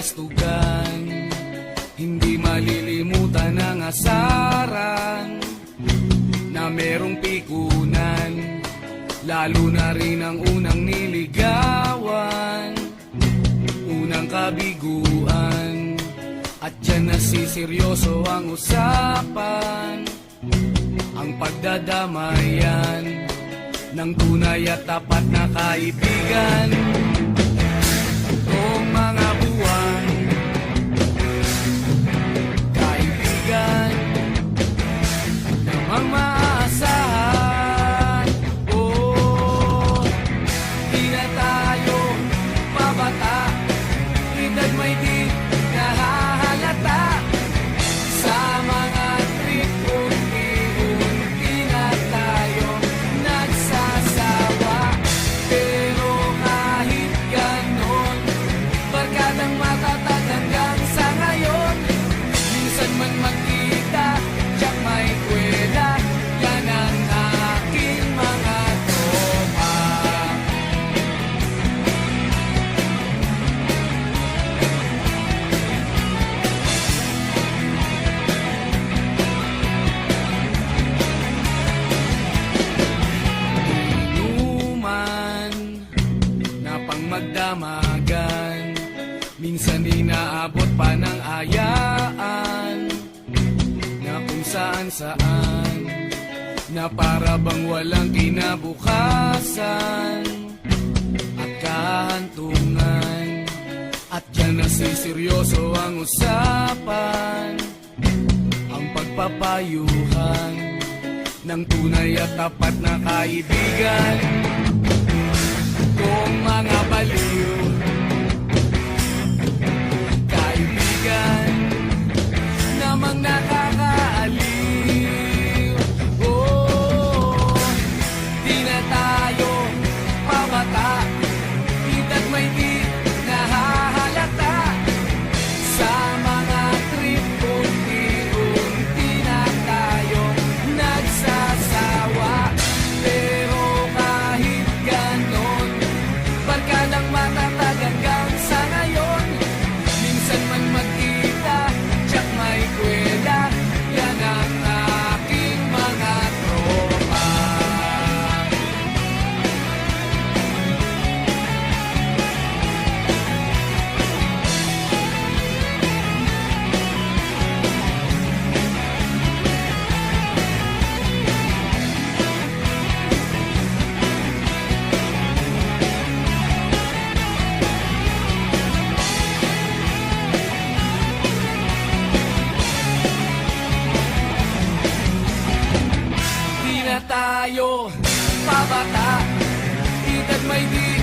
kastugan, hindi malilimutan ang asaran na merong pikunan, lalo na rin ang unang niligawan, unang kabiguan. At dyan nasiseryoso ang usapan, ang pagdadamayan ng tunay at tapat na kaibigan. Noong mga buwan, kaibigan namang maaasahan. Oh, di na tayo pabata, edad may di nahahalata. Sa mga trip, unti-unti na tayo nagsasawa. Pero kahit ganon, barkadang matatag hanggang sa ngayon. Minsan man magkita, tiyak may kwela, yan ang aking mga tropa. Inuman na pang magdamagan, minsan inaabot pa ng ayaan, na kung saan-saan, na para bang walang kinabukasan at kahantungan. At dyan nasiseryoso ang usapan, ang pagpapayuhan ng tunay at tapat na kaibigan. Kung mga baliw, kaibigan namang nakakaaliw. Oh, di na tayo pabata, edad may di nahahalata. Sa mga trip, unti-unti na tayo nagsasawa. Pero kahit ganon, barkadang matatag hanggang sa ngayon. Minsan man magkita, tiyak may kwela, yan ang aking mga tropa. Di na tayo pabata, edad may di